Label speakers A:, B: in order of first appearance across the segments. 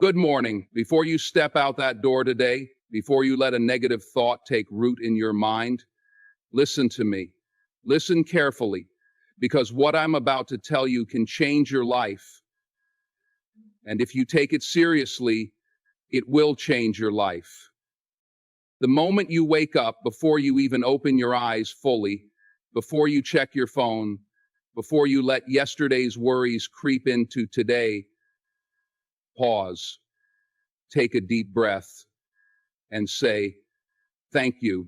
A: Good morning. Before you step out that door today, before you let a negative thought take root in your mind, listen to me. Listen carefully, because what I'm about to tell you can change your life. And if you take it seriously, it will change your life. The moment you wake up, before you even open your eyes fully, before you check your phone, before you let yesterday's worries creep into today, pause, take a deep breath, and say, thank you.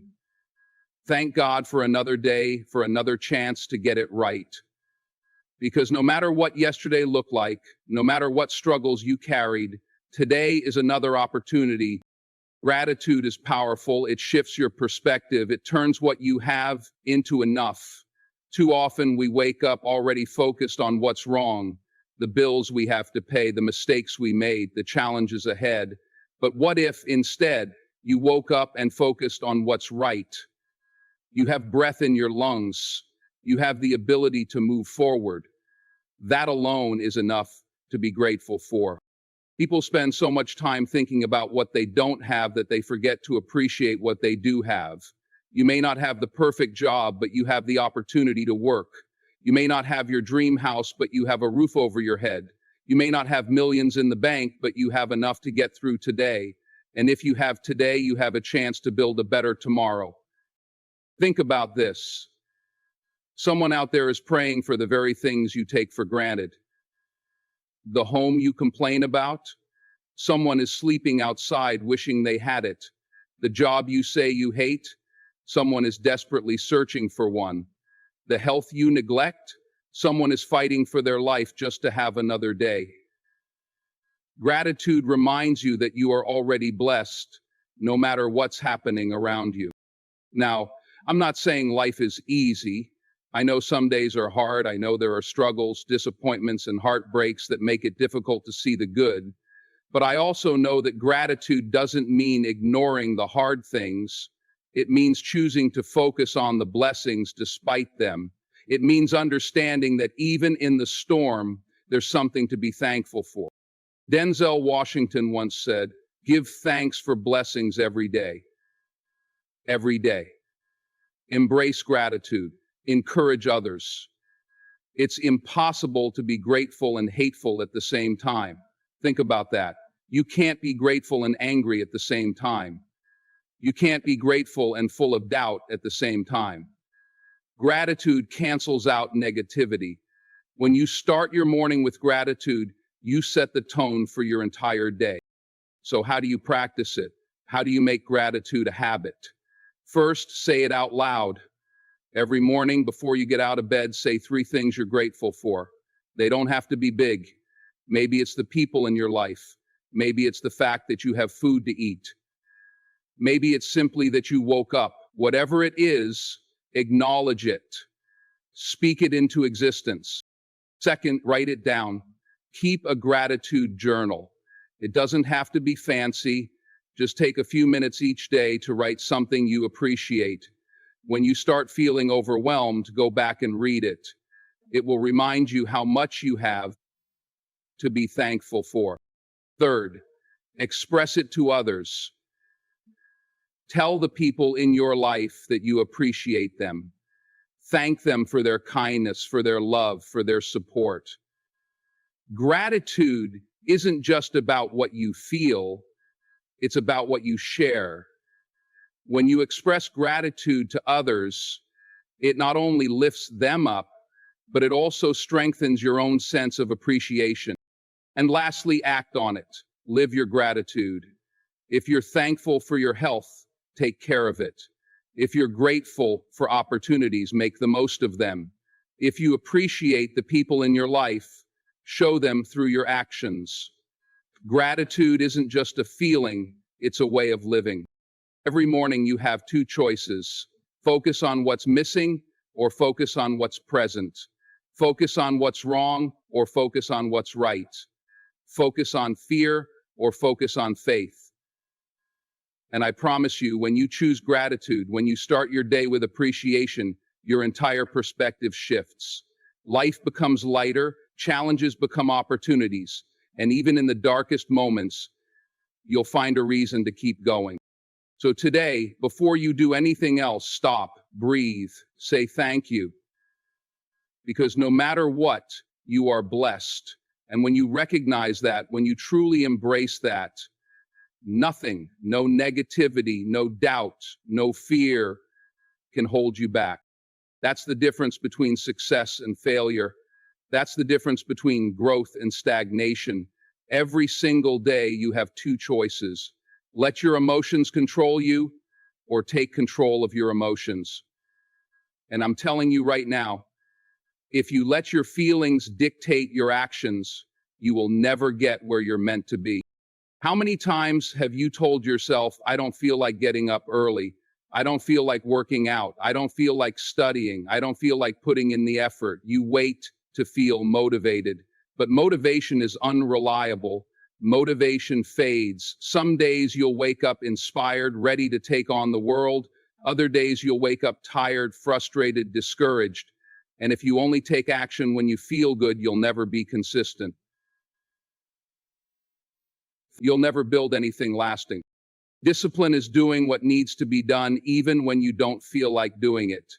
A: Thank God for another day, for another chance to get it right. Because no matter what yesterday looked like, no matter what struggles you carried, today is another opportunity. Gratitude is powerful. It shifts your perspective. It turns what you have into enough. Too often we wake up already focused on what's wrong, the bills we have to pay, the mistakes we made, the challenges ahead. But what if instead you woke up and focused on what's right? You have breath in your lungs. You have the ability to move forward. That alone is enough to be grateful for. People spend so much time thinking about what they don't have that they forget to appreciate what they do have. You may not have the perfect job, but you have the opportunity to work. You may not have your dream house, but you have a roof over your head. You may not have millions in the bank, but you have enough to get through today. And if you have today, you have a chance to build a better tomorrow. Think about this. Someone out there is praying for the very things you take for granted. The home you complain about, someone is sleeping outside wishing they had it. The job you say you hate, someone is desperately searching for one. The health you neglect, someone is fighting for their life just to have another day. Gratitude reminds you that you are already blessed, no matter what's happening around you. Now, I'm not saying life is easy. I know some days are hard. I know there are struggles, disappointments, and heartbreaks that make it difficult to see the good. But I also know that gratitude doesn't mean ignoring the hard things. It means choosing to focus on the blessings despite them. It means understanding that even in the storm, there's something to be thankful for. Denzel Washington once said, "Give thanks for blessings every day." Every day. Embrace gratitude. Encourage others. It's impossible to be grateful and hateful at the same time. Think about that. You can't be grateful and angry at the same time. You can't be grateful and full of doubt at the same time. Gratitude cancels out negativity. When you start your morning with gratitude, you set the tone for your entire day. So how do you practice it? How do you make gratitude a habit? First, say it out loud. Every morning before you get out of bed, say 3 things you're grateful for. They don't have to be big. Maybe it's the people in your life. Maybe it's the fact that you have food to eat. Maybe it's simply that you woke up. Whatever it is, acknowledge it. Speak it into existence. Second, write it down. Keep a gratitude journal. It doesn't have to be fancy. Just take a few minutes each day to write something you appreciate. When you start feeling overwhelmed, go back and read it. It will remind you how much you have to be thankful for. Third, express it to others. Tell the people in your life that you appreciate them. Thank them for their kindness, for their love, for their support. Gratitude isn't just about what you feel, it's about what you share. When you express gratitude to others, it not only lifts them up, but it also strengthens your own sense of appreciation. And lastly, act on it. Live your gratitude. If you're thankful for your health, take care of it. If you're grateful for opportunities, make the most of them. If you appreciate the people in your life, show them through your actions. Gratitude isn't just a feeling, it's a way of living. Every morning you have 2 choices. Focus on what's missing or focus on what's present. Focus on what's wrong or focus on what's right. Focus on fear or focus on faith. And I promise you, when you choose gratitude, when you start your day with appreciation, your entire perspective shifts. Life becomes lighter, challenges become opportunities, And even in the darkest moments, you'll find a reason to keep going. So today, before you do anything else, stop, breathe, say thank you. Because no matter what, you are blessed. And when you recognize that, when you truly embrace that, nothing, no negativity, no doubt, no fear can hold you back. That's the difference between success and failure. That's the difference between growth and stagnation. Every single day, you have two choices. Let your emotions control you or take control of your emotions. And I'm telling you right now, if you let your feelings dictate your actions, you will never get where you're meant to be. How many times have you told yourself, I don't feel like getting up early. I don't feel like working out. I don't feel like studying. I don't feel like putting in the effort. You wait to feel motivated, but motivation is unreliable. Motivation fades. Some days you'll wake up inspired, ready to take on the world. Other days you'll wake up tired, frustrated, discouraged. And if you only take action when you feel good, you'll never be consistent. You'll never build anything lasting. Discipline is doing what needs to be done even when you don't feel like doing it.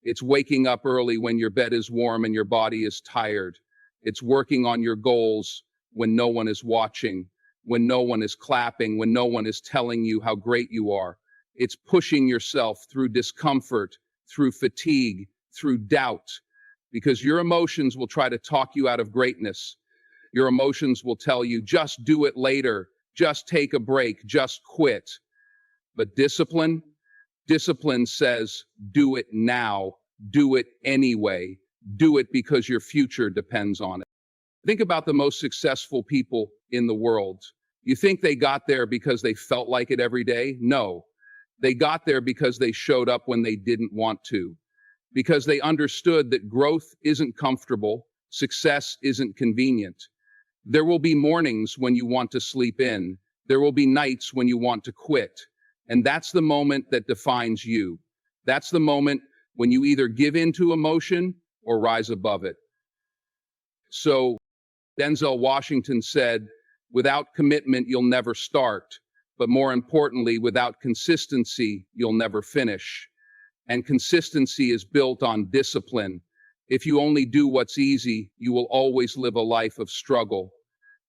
A: It's waking up early when your bed is warm and your body is tired. It's working on your goals when no one is watching, when no one is clapping, when no one is telling you how great you are. It's pushing yourself through discomfort, through fatigue, through doubt, because your emotions will try to talk you out of greatness. Your emotions will tell you, just do it later, just take a break, just quit. But discipline says, do it now, do it anyway, do it because your future depends on it. Think about the most successful people in the world. You think they got there because they felt like it every day? No. They got there because they showed up when they didn't want to, because they understood that growth isn't comfortable, success isn't convenient. There will be mornings when you want to sleep in. There will be nights when you want to quit. And that's the moment that defines you. That's the moment when you either give in to emotion or rise above it. So Denzel Washington said, without commitment, you'll never start. But more importantly, without consistency, you'll never finish. And consistency is built on discipline. If you only do what's easy, you will always live a life of struggle.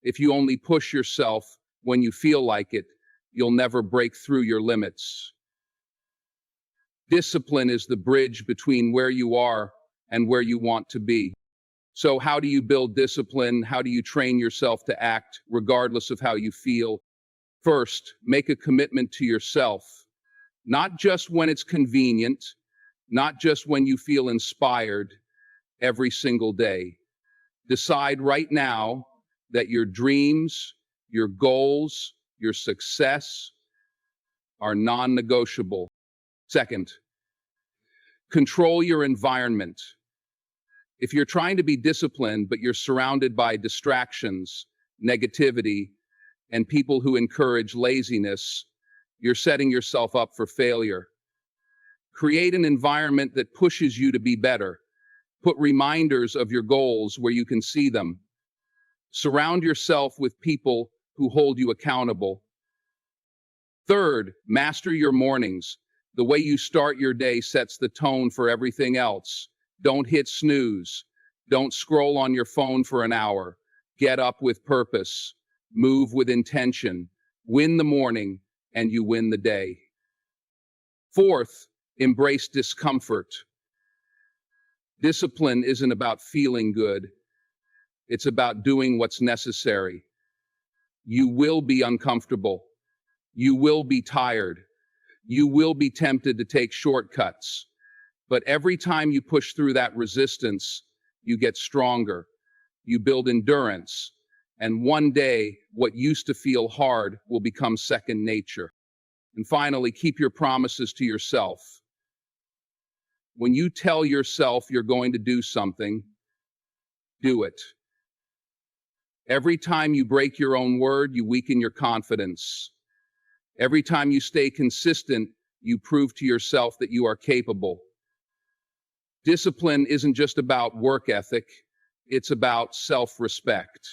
A: If you only push yourself when you feel like it, you'll never break through your limits. Discipline is the bridge between where you are and where you want to be. So how do you build discipline? How do you train yourself to act regardless of how you feel? First, make a commitment to yourself. Not just when it's convenient, not just when you feel inspired, every single day. Decide right now that your dreams, your goals, your success are non-negotiable. Second, control your environment. If you're trying to be disciplined, but you're surrounded by distractions, negativity, and people who encourage laziness, you're setting yourself up for failure. Create an environment that pushes you to be better. Put reminders of your goals where you can see them. Surround yourself with people who hold you accountable. Third, master your mornings. The way you start your day sets the tone for everything else. Don't hit snooze. Don't scroll on your phone for an hour. Get up with purpose. Move with intention. Win the morning, and you win the day. Fourth, embrace discomfort. Discipline isn't about feeling good. It's about doing what's necessary. You will be uncomfortable. You will be tired. You will be tempted to take shortcuts. But every time you push through that resistance, you get stronger. You build endurance. And one day, what used to feel hard will become second nature. And finally, keep your promises to yourself. When you tell yourself you're going to do something, do it. Every time you break your own word, you weaken your confidence. Every time you stay consistent, you prove to yourself that you are capable. Discipline isn't just about work ethic, it's about self-respect.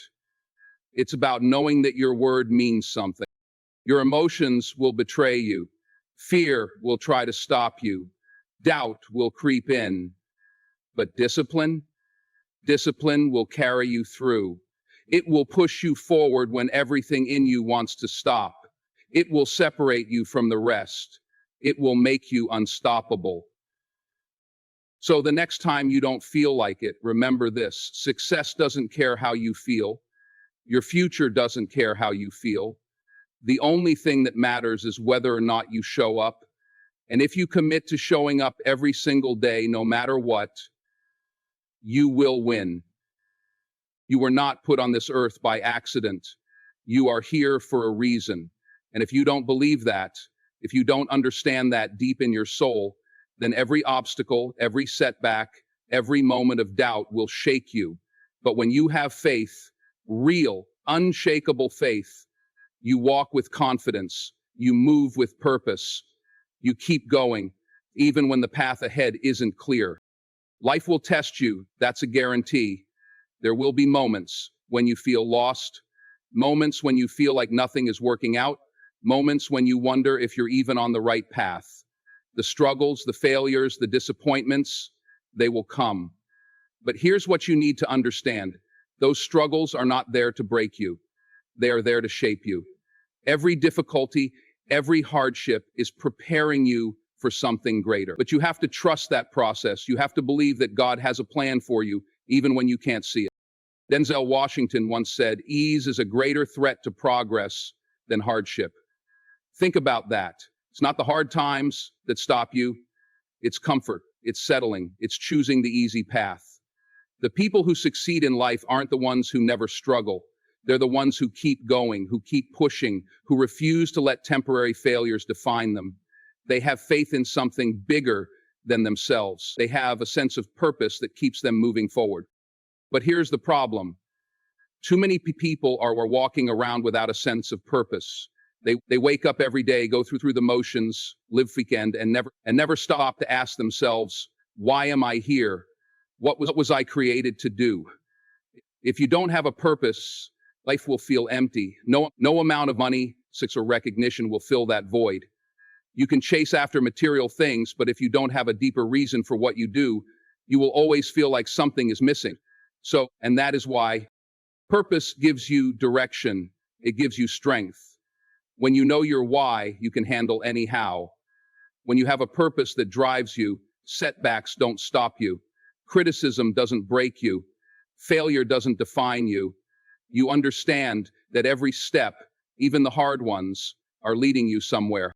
A: It's about knowing that your word means something. Your emotions will betray you. Fear will try to stop you. Doubt will creep in. But discipline will carry you through. It will push you forward when everything in you wants to stop. It will separate you from the rest. It will make you unstoppable. So the next time you don't feel like it, remember this: success doesn't care how you feel. Your future doesn't care how you feel. The only thing that matters is whether or not you show up. And if you commit to showing up every single day, no matter what, you will win. You were not put on this earth by accident. You are here for a reason. And if you don't believe that, if you don't understand that deep in your soul, then every obstacle, every setback, every moment of doubt will shake you. But when you have faith, real, unshakable faith, you walk with confidence, you move with purpose, you keep going, even when the path ahead isn't clear. Life will test you, that's a guarantee. There will be moments when you feel lost, moments when you feel like nothing is working out, moments when you wonder if you're even on the right path. The struggles, the failures, the disappointments, they will come. But here's what you need to understand. Those struggles are not there to break you. They are there to shape you. Every difficulty, every hardship is preparing you for something greater. But you have to trust that process. You have to believe that God has a plan for you, even when you can't see it. Denzel Washington once said, "Ease is a greater threat to progress than hardship." Think about that. It's not the hard times that stop you. It's comfort. It's settling. It's choosing the easy path. The people who succeed in life aren't the ones who never struggle. They're the ones who keep going, who keep pushing, who refuse to let temporary failures define them. They have faith in something bigger than themselves. They have a sense of purpose that keeps them moving forward. But here's the problem. Too many people are walking around without a sense of purpose. They wake up every day, go through the motions, live weekend, and never stop to ask themselves, why am I here? What was I created to do? If you don't have a purpose, life will feel empty. No amount of money, success, or recognition will fill that void. You can chase after material things, but if you don't have a deeper reason for what you do, you will always feel like something is missing. And that is why purpose gives you direction. It gives you strength. When you know your why, you can handle any how. When you have a purpose that drives you, setbacks don't stop you. Criticism doesn't break you. Failure doesn't define you. You understand that every step, even the hard ones, are leading you somewhere.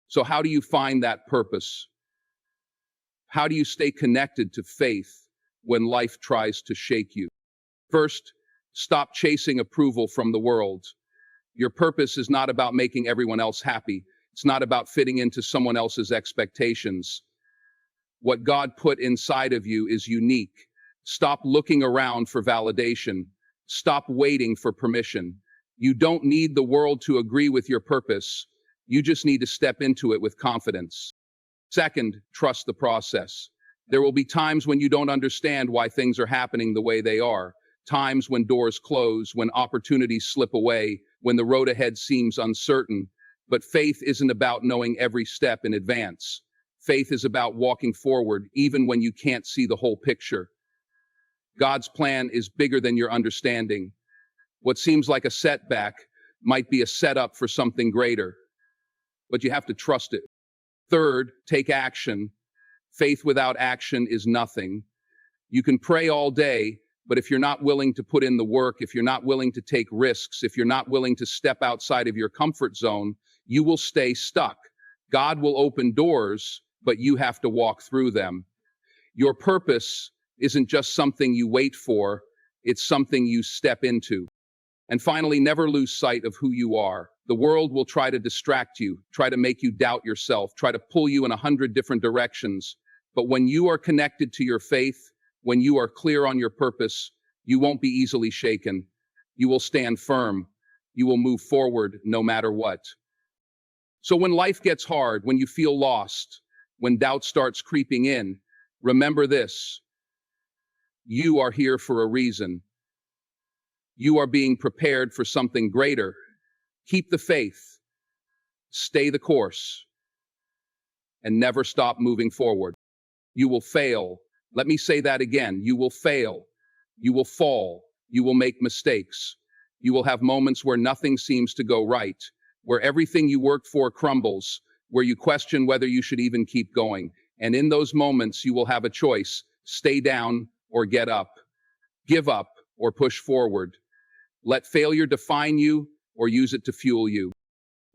A: So how do you find that purpose? How do you stay connected to faith when life tries to shake you? First, stop chasing approval from the world. Your purpose is not about making everyone else happy. It's not about fitting into someone else's expectations. What God put inside of you is unique. Stop looking around for validation. Stop waiting for permission. You don't need the world to agree with your purpose. You just need to step into it with confidence. Second, trust the process. There will be times when you don't understand why things are happening the way they are. Times when doors close, when opportunities slip away, when the road ahead seems uncertain. But faith isn't about knowing every step in advance. Faith is about walking forward even when you can't see the whole picture. God's plan is bigger than your understanding. What seems like a setback might be a setup for something greater, but you have to trust it. Third, take action. Faith without action is nothing. You can pray all day, but if you're not willing to put in the work, if you're not willing to take risks, if you're not willing to step outside of your comfort zone, you will stay stuck. God will open doors, but you have to walk through them. Your purpose isn't just something you wait for, it's something you step into. And finally, never lose sight of who you are. The world will try to distract you, try to make you doubt yourself, try to pull you in 100 different directions. But when you are connected to your faith, when you are clear on your purpose, you won't be easily shaken. You will stand firm. You will move forward no matter what. So when life gets hard, when you feel lost, when doubt starts creeping in, remember this: you are here for a reason. You are being prepared for something greater. Keep the faith, stay the course, and never stop moving forward. You will fail. Let me say that again. You will fail. You will fall. You will make mistakes. You will have moments where nothing seems to go right, where everything you worked for crumbles, where you question whether you should even keep going. And in those moments, you will have a choice: stay down or get up, give up or push forward. Let failure define you or use it to fuel you.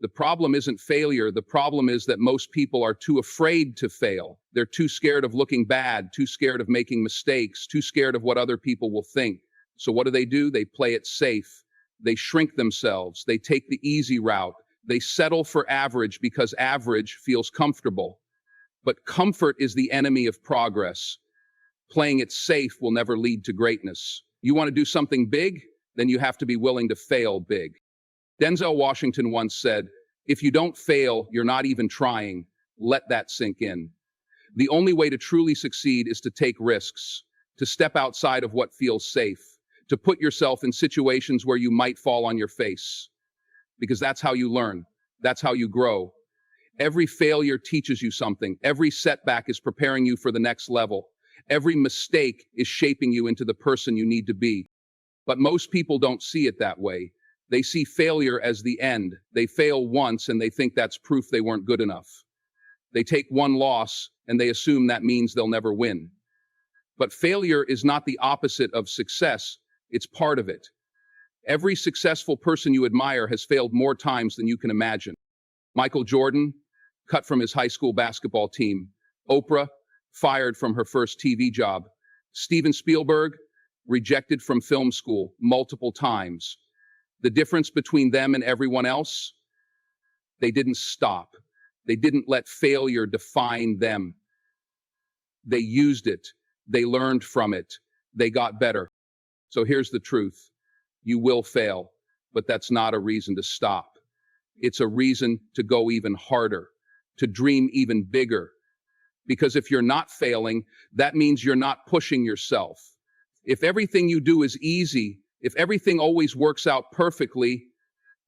A: The problem isn't failure. The problem is that most people are too afraid to fail. They're too scared of looking bad, too scared of making mistakes, too scared of what other people will think. So what do? They play it safe. They shrink themselves. They take the easy route. They settle for average because average feels comfortable. But comfort is the enemy of progress. Playing it safe will never lead to greatness. You want to do something big? Then you have to be willing to fail big. Denzel Washington once said, "If you don't fail, you're not even trying." Let that sink in. The only way to truly succeed is to take risks, to step outside of what feels safe, to put yourself in situations where you might fall on your face. Because that's how you learn. That's how you grow. Every failure teaches you something. Every setback is preparing you for the next level. Every mistake is shaping you into the person you need to be. But most people don't see it that way. They see failure as the end. They fail once and they think that's proof they weren't good enough. They take one loss and they assume that means they'll never win. But failure is not the opposite of success. It's part of it. Every successful person you admire has failed more times than you can imagine. Michael Jordan, cut from his high school basketball team. Oprah, fired from her first TV job. Steven Spielberg, rejected from film school multiple times. The difference between them and everyone else? They didn't stop. They didn't let failure define them. They used it. They learned from it. They got better. So here's the truth. You will fail, but that's not a reason to stop. It's a reason to go even harder, to dream even bigger. Because if you're not failing, that means you're not pushing yourself. If everything you do is easy, if everything always works out perfectly,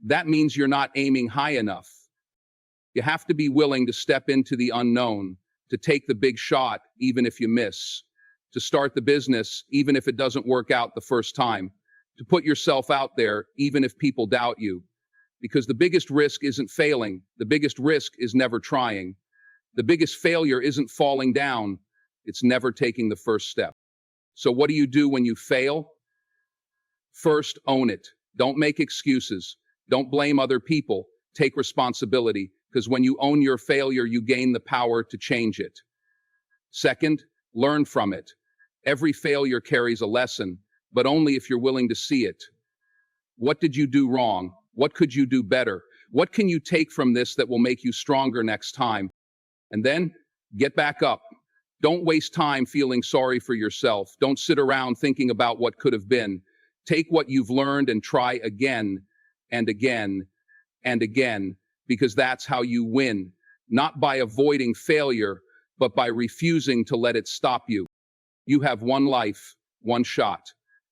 A: that means you're not aiming high enough. You have to be willing to step into the unknown, to take the big shot even if you miss, to start the business even if it doesn't work out the first time, to put yourself out there even if people doubt you. Because the biggest risk isn't failing. The biggest risk is never trying. The biggest failure isn't falling down. It's never taking the first step. So what do you do when you fail? First, own it. Don't make excuses. Don't blame other people. Take responsibility, because when you own your failure, you gain the power to change it. Second, learn from it. Every failure carries a lesson, but only if you're willing to see it. What did you do wrong? What could you do better? What can you take from this that will make you stronger next time? And then, get back up. Don't waste time feeling sorry for yourself. Don't sit around thinking about what could have been. Take what you've learned and try again and again and again, because that's how you win. Not by avoiding failure, but by refusing to let it stop you. You have one life, one shot.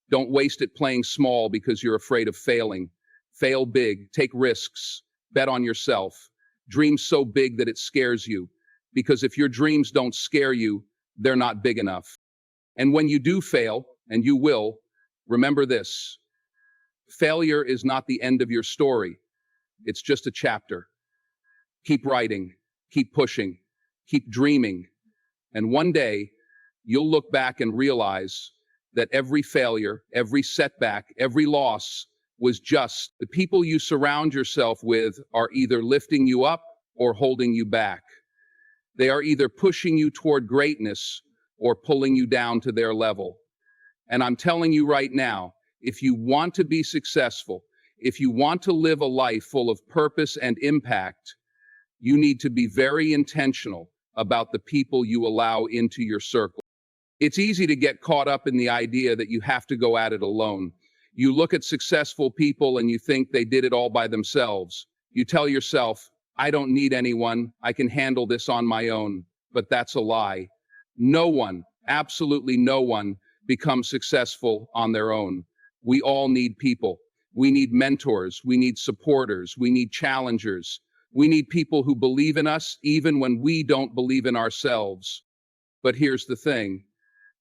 A: Don't waste it playing small because you're afraid of failing. Fail big, take risks, bet on yourself. Dream so big that it scares you. Because if your dreams don't scare you, they're not big enough. And when you do fail, and you will, remember this. Failure is not the end of your story. It's just a chapter. Keep writing, keep pushing, keep dreaming. And one day, you'll look back and realize that every failure, every setback, every loss was just the people you surround yourself with are either lifting you up or holding you back. They are either pushing you toward greatness or pulling you down to their level. And I'm telling you right now, if you want to be successful, if you want to live a life full of purpose and impact, you need to be very intentional about the people you allow into your circle. It's easy to get caught up in the idea that you have to go at it alone. You look at successful people and you think they did it all by themselves. You tell yourself, I don't need anyone. I can handle this on my own. But that's a lie. No one, absolutely no one, becomes successful on their own. We all need people. We need mentors. We need supporters. We need challengers. We need people who believe in us even when we don't believe in ourselves. But here's the thing.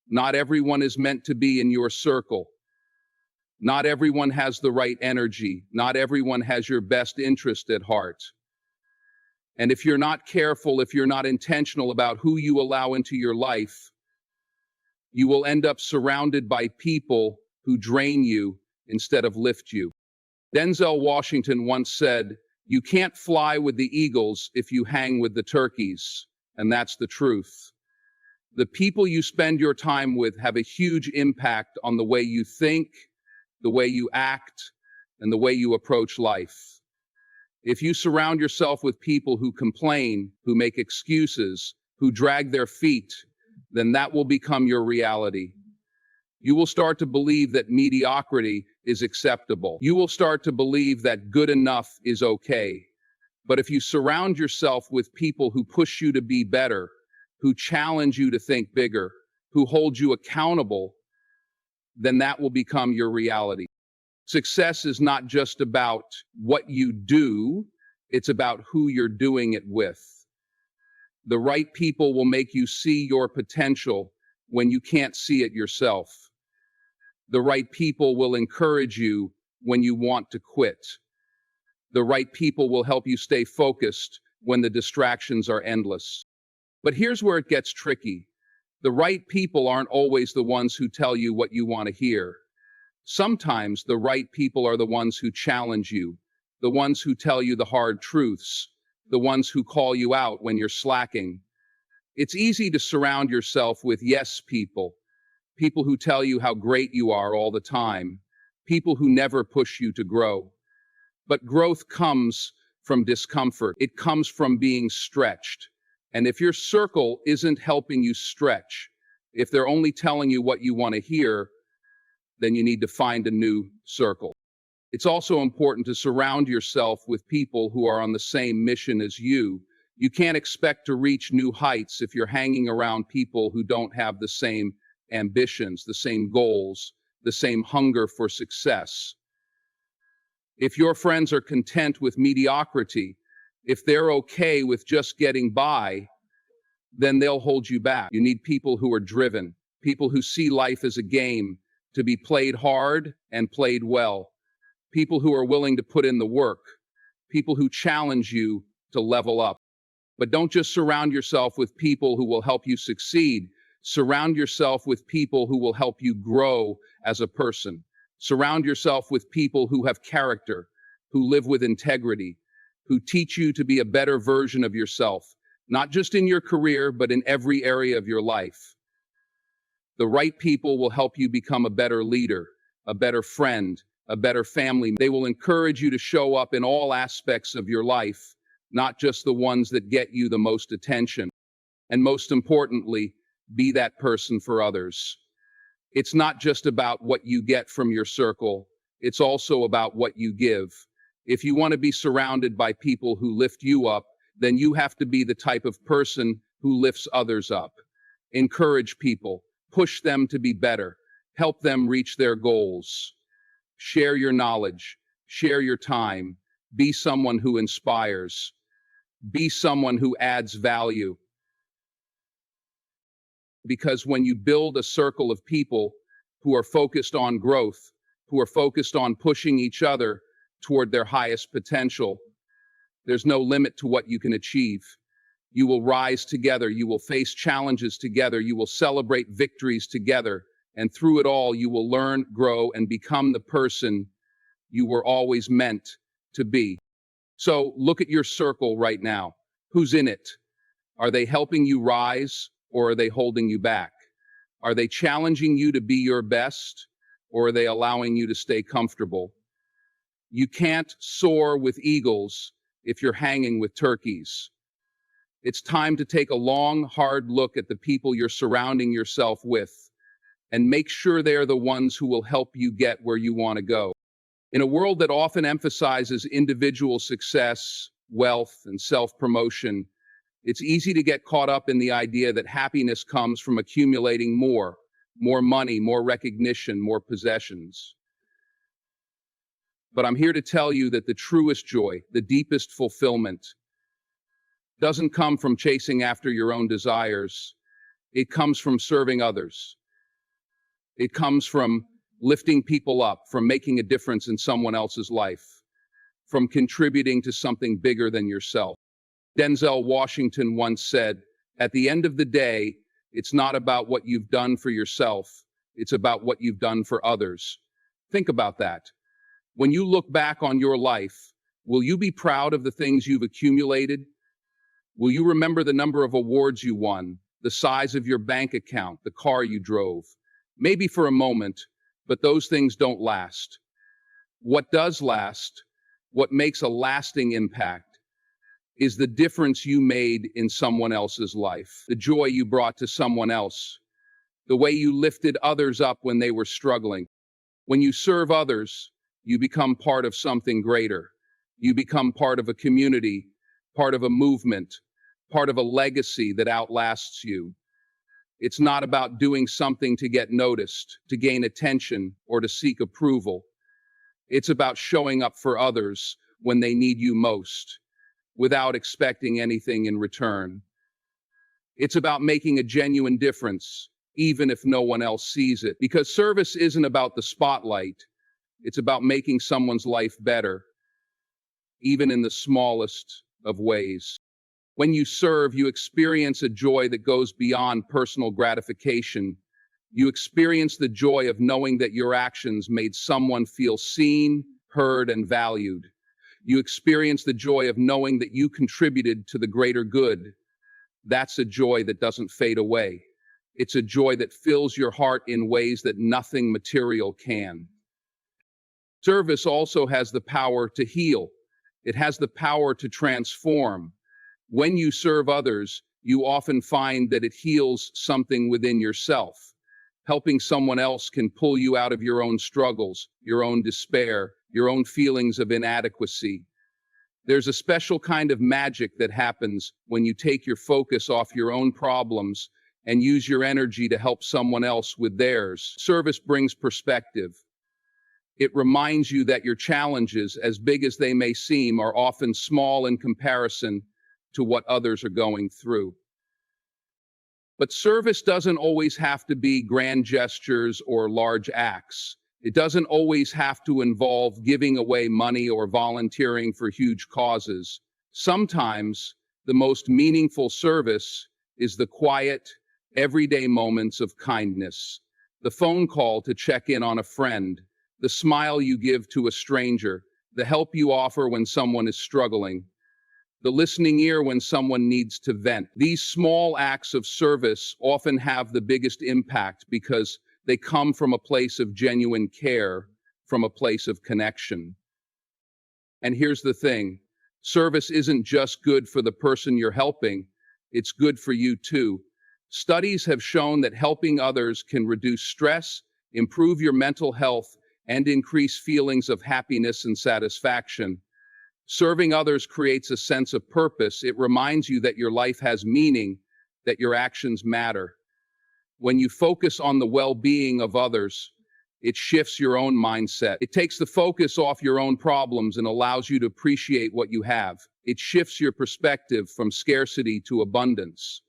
A: Not everyone is meant to be in your circle. Not everyone has the right energy. Not everyone has your best interest at heart. And if you're not careful, if you're not intentional about who you allow into your life, you will end up surrounded by people who drain you instead of lift you. Denzel Washington once said, "You can't fly with the eagles if you hang with the turkeys." And that's the truth. The people you spend your time with have a huge impact on the way you think, the way you act, and the way you approach life. If you surround yourself with people who complain, who make excuses, who drag their feet, then that will become your reality. You will start to believe that mediocrity is acceptable. You will start to believe that good enough is okay. But if you surround yourself with people who push you to be better, who challenge you to think bigger, who hold you accountable, then that will become your reality. Success is not just about what you do, it's about who you're doing it with. The right people will make you see your potential when you can't see it yourself. The right people will encourage you when you want to quit. The right people will help you stay focused when the distractions are endless. But here's where it gets tricky. The right people aren't always the ones who tell you what you want to hear. Sometimes the right people are the ones who challenge you, the ones who tell you the hard truths, the ones who call you out when you're slacking. It's easy to surround yourself with yes people, people who tell you how great you are all the time, people who never push you to grow. But growth comes from discomfort. It comes from being stretched. And if your circle isn't helping you stretch, if they're only telling you what you want to hear, then you need to find a new circle. It's also important to surround yourself with people who are on the same mission as you. You can't expect to reach new heights if you're hanging around people who don't have the same ambitions, the same goals, the same hunger for success. If your friends are content with mediocrity, if they're okay with just getting by, then they'll hold you back. You need people who are driven, people who see life as a game to be played hard and played well, people who are willing to put in the work, people who challenge you to level up. But don't just surround yourself with people who will help you succeed. Surround yourself with people who will help you grow as a person. Surround yourself with people who have character, who live with integrity, who teach you to be a better version of yourself, not just in your career, but in every area of your life. The right people will help you become a better leader, a better friend, a better family. They will encourage you to show up in all aspects of your life, not just the ones that get you the most attention. And most importantly, be that person for others. It's not just about what you get from your circle, it's also about what you give. If you want to be surrounded by people who lift you up, then you have to be the type of person who lifts others up. Encourage people, push them to be better, help them reach their goals. Share your knowledge, share your time, be someone who inspires, be someone who adds value. Because when you build a circle of people who are focused on growth, who are focused on pushing each other toward their highest potential, there's no limit to what you can achieve. You will rise together, you will face challenges together, you will celebrate victories together, and through it all, you will learn, grow, and become the person you were always meant to be. So look at your circle right now. Who's in it? Are they helping you rise, or are they holding you back? Are they challenging you to be your best, or are they allowing you to stay comfortable? You can't soar with eagles if you're hanging with turkeys. It's time to take a long, hard look at the people you're surrounding yourself with and make sure they're the ones who will help you get where you want to go. In a world that often emphasizes individual success, wealth, and self-promotion, it's easy to get caught up in the idea that happiness comes from accumulating more money, more recognition, more possessions. But I'm here to tell you that the truest joy, the deepest fulfillment, doesn't come from chasing after your own desires. It comes from serving others. It comes from lifting people up, from making a difference in someone else's life, from contributing to something bigger than yourself. Denzel Washington once said, "At the end of the day, it's not about what you've done for yourself, it's about what you've done for others." Think about that. When you look back on your life, will you be proud of the things you've accumulated? Will you remember the number of awards you won, the size of your bank account, the car you drove? Maybe for a moment, but those things don't last. What does last, what makes a lasting impact, is the difference you made in someone else's life, the joy you brought to someone else, the way you lifted others up when they were struggling. When you serve others, you become part of something greater. You become part of a community, part of a movement, part of a legacy that outlasts you. It's not about doing something to get noticed, to gain attention, or to seek approval. It's about showing up for others when they need you most, without expecting anything in return. It's about making a genuine difference, even if no one else sees it. Because service isn't about the spotlight, it's about making someone's life better, even in the smallest of ways. When you serve, you experience a joy that goes beyond personal gratification. You experience the joy of knowing that your actions made someone feel seen, heard, and valued. You experience the joy of knowing that you contributed to the greater good. That's a joy that doesn't fade away. It's a joy that fills your heart in ways that nothing material can. Service also has the power to heal. It has the power to transform. When you serve others, you often find that it heals something within yourself. Helping someone else can pull you out of your own struggles, your own despair, your own feelings of inadequacy. There's a special kind of magic that happens when you take your focus off your own problems and use your energy to help someone else with theirs. Service brings perspective. It reminds you that your challenges, as big as they may seem, are often small in comparison to what others are going through. But service doesn't always have to be grand gestures or large acts. It doesn't always have to involve giving away money or volunteering for huge causes. Sometimes the most meaningful service is the quiet, everyday moments of kindness. The phone call to check in on a friend, the smile you give to a stranger, the help you offer when someone is struggling, the listening ear when someone needs to vent. These small acts of service often have the biggest impact because they come from a place of genuine care, from a place of connection. And here's the thing, service isn't just good for the person you're helping, it's good for you too. Studies have shown that helping others can reduce stress, improve your mental health, and increase feelings of happiness and satisfaction. Serving others creates a sense of purpose. It reminds you that your life has meaning, that your actions matter. When you focus on the well-being of others, it shifts your own mindset. It takes the focus off your own problems and allows you to appreciate what you have. It shifts your perspective from scarcity to abundance,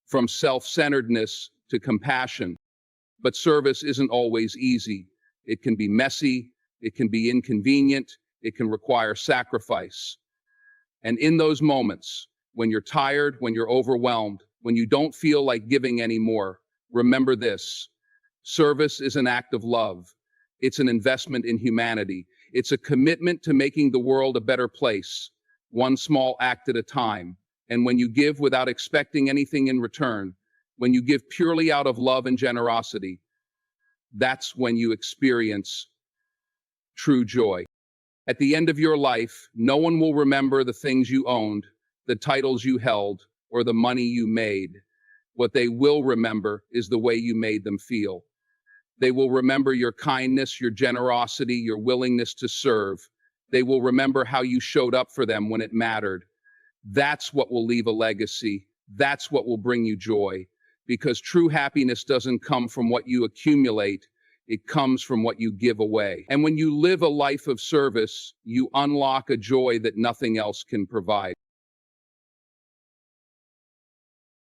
A: from self-centeredness to compassion. But service isn't always easy. It can be messy, it can be inconvenient, it can require sacrifice. And in those moments, when you're tired, when you're overwhelmed, when you don't feel like giving anymore, remember this. Service is an act of love. It's an investment in humanity. It's a commitment to making the world a better place, one small act at a time. And when you give without expecting anything in return, when you give purely out of love and generosity, that's when you experience true joy. At the end of your life, no one will remember the things you owned, the titles you held, or the money you made. What they will remember is the way you made them feel. They will remember your kindness, your generosity, your willingness to serve. They will remember how you showed up for them when it mattered. That's what will leave a legacy. That's what will bring you joy. Because true happiness doesn't come from what you accumulate. It comes from what you give away. And when you live a life of service, you unlock a joy that nothing else can provide.